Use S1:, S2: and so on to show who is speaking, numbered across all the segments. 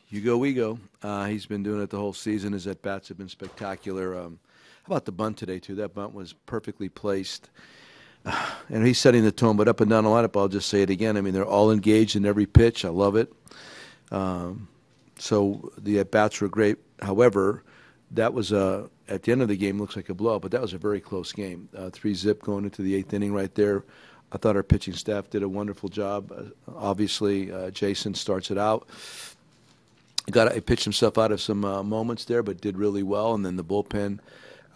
S1: You go, we go. He's been doing it the whole season. His at-bats have been spectacular. How about the bunt today, too? That bunt was perfectly placed. And he's setting the tone, but up and down the lineup, I'll just say it again. I mean, they're all engaged in every pitch. I love it. So the at-bats were great. However, that was, at the end of the game, looks like a blowout, but that was a very close game. 3-zip going into the 8th inning right there. I thought our pitching staff did a wonderful job. Obviously, Jason starts it out. He pitched himself out of some moments there, but did really well. And then the bullpen,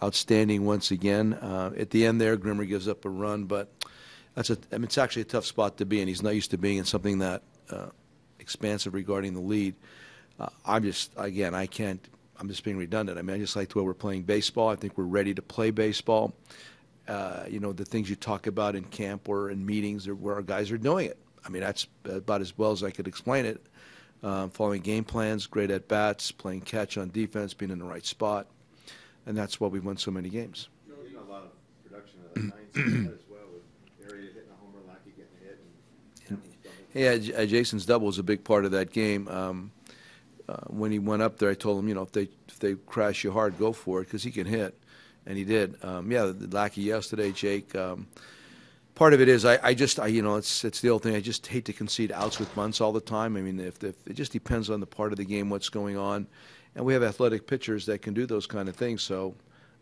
S1: outstanding once again. At the end there, Grimmer gives up a run, but it's actually a tough spot to be in. He's not used to being in something that expansive regarding the lead. I'm just being redundant. I mean, I just like the way we're playing baseball. I think we're ready to play baseball. The things you talk about in camp or in meetings where our guys are doing it. I mean, that's about as well as I could explain it. Following game plans, great at-bats, playing catch on defense, being in the right spot. And that's why we've won so many games.
S2: Joe, you know, a lot of production of the ninth as well, with Area hitting a homer, Lackey getting a hit.
S1: Yeah, Jason's double was a big part of that game. When he went up there, I told him, if they crash you hard, go for it, because he can hit. And he did. The Lackey yesterday, Jake. Part of it is it's the old thing. I just hate to concede outs with bunts all the time. I mean, if it just depends on the part of the game, what's going on, and we have athletic pitchers that can do those kind of things. So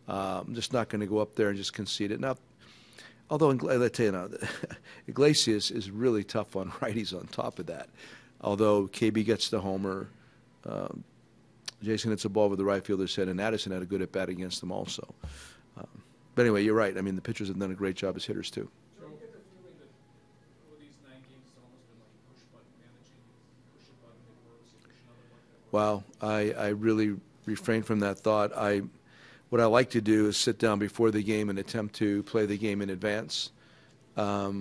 S1: I'm just not going to go up there and just concede it. Now, although let's tell you now, Iglesias is really tough on righties. On top of that, although KB gets the homer, Jason hits a ball with the right fielder's head, and Addison had a good at bat against them also. But anyway, you're right. I mean, the pitchers have done a great job as hitters too. Wow, I really refrain from that thought. What I like to do is sit down before the game and attempt to play the game in advance. I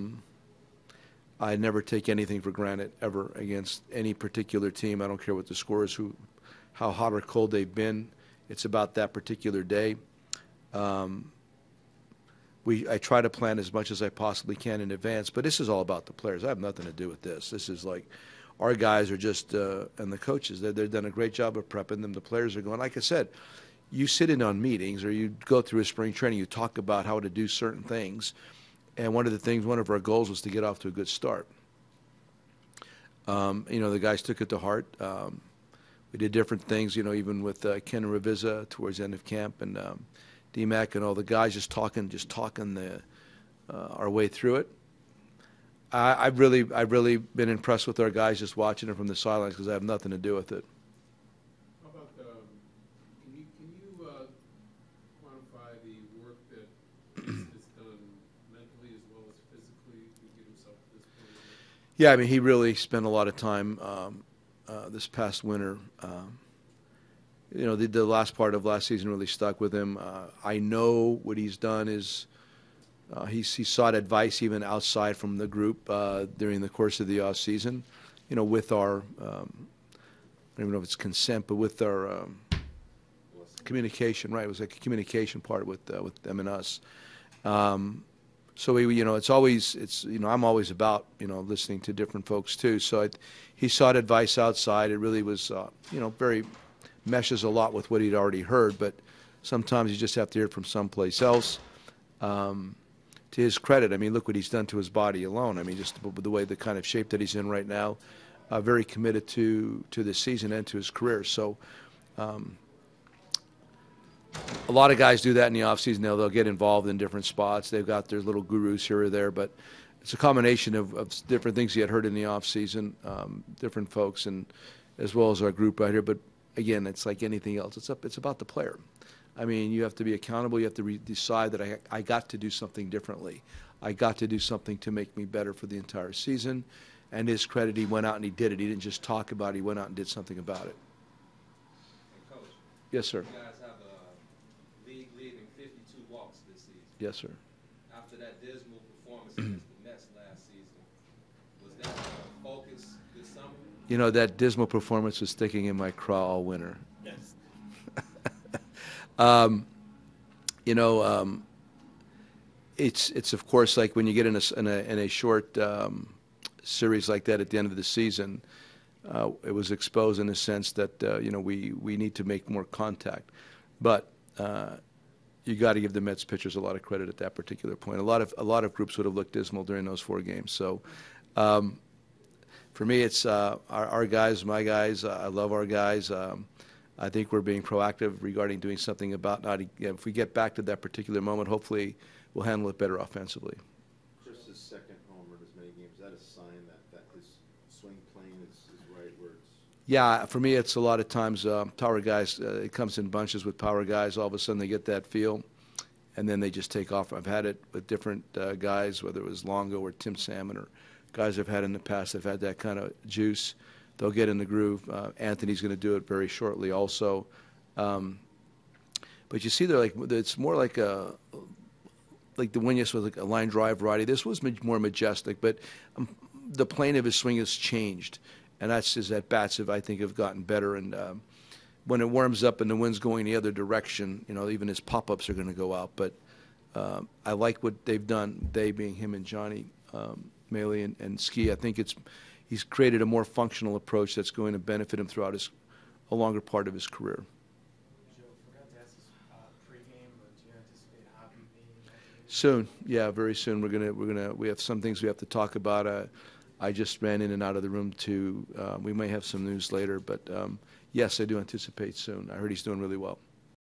S1: never take anything for granted ever against any particular team. I don't care what the score is, how hot or cold they've been. It's about that particular day. I try to plan as much as I possibly can in advance, but this is all about the players. I have nothing to do with this. This is like our guys are just, and the coaches, they've done a great job of prepping them. The players are going, like I said, you sit in on meetings or you go through a spring training, you talk about how to do certain things. And one of our goals was to get off to a good start. The guys took it to heart. We did different things, even with Ken Revisa towards the end of camp and D-Mac and all the guys just talking our way through it. I've really been impressed with our guys just watching it from the sidelines because I have nothing to do with it.
S3: How about can you quantify the work that is done mentally as well as physically to get himself to this point?
S1: Yeah, I mean, he really spent a lot of time this past winter. The last part of last season really stuck with him. I know what he's done is he sought advice even outside from the group during the course of the off season, with our I don't even know if it's consent, but with our communication. Right, it was like a communication part with them and us. So I'm always about listening to different folks too. So he sought advice outside. It really was very meshes a lot with what he'd already heard, but sometimes you just have to hear it from someplace else. To his credit, I mean, look what he's done to his body alone. I mean, just the way, the kind of shape that he's in right now, very committed to this season and to his career. So a lot of guys do that in the offseason. They'll get involved in different spots. They've got their little gurus here or there, but it's a combination of different things he had heard in the offseason, different folks, and as well as our group right here. But again, it's like anything else. It's about the player. I mean, you have to be accountable. You have to decide that I got to do something differently. I got to do something to make me better for the entire season. And his credit, he went out and he did it. He didn't just talk about it. He went out and did something about it.
S4: And Coach,
S1: yes, sir.
S4: You guys have a league leading 52 walks this season.
S1: Yes, sir.
S4: After that dismal performance against the Mets last season, was that a focus this summer?
S1: That dismal performance was sticking in my craw all winter.
S3: Yes.
S1: It's of course like when you get in a short series like that at the end of the season, it was exposed in the sense that we need to make more contact, but you got to give the Mets pitchers a lot of credit at that particular point. A lot of groups would have looked dismal during those 4 games. So for me, it's our guys, my guys. I love our guys. I think we're being proactive regarding doing something about not. If we get back to that particular moment, hopefully we'll handle it better offensively.
S2: Just his second homer in as many games, is that a sign that his swing plane is right where it's...
S1: Yeah, for me, it's a lot of times power guys, it comes in bunches with power guys. All of a sudden they get that feel, and then they just take off. I've had it with different guys, whether it was Longo or Tim Salmon or guys I've had in the past. I've had that kind of juice. They'll get in the groove. Anthony's going to do it very shortly also. But you see, it's more like the Winyas was like a line drive variety. This was more majestic, but the plane of his swing has changed, and that's his at-bats I think have gotten better. And when it warms up and the wind's going the other direction, even his pop-ups are going to go out. But I like what they've done, they being him and Johnny Maley and Ski. I think he's created a more functional approach that's going to benefit him throughout a longer part of his career.
S5: Joe, forgot to ask this pregame, but do you anticipate Hobby being
S1: Soon, yeah, very soon. We have some things we have to talk about. I just ran in and out of the room we may have some news later, but yes, I do anticipate soon. I heard he's doing really well.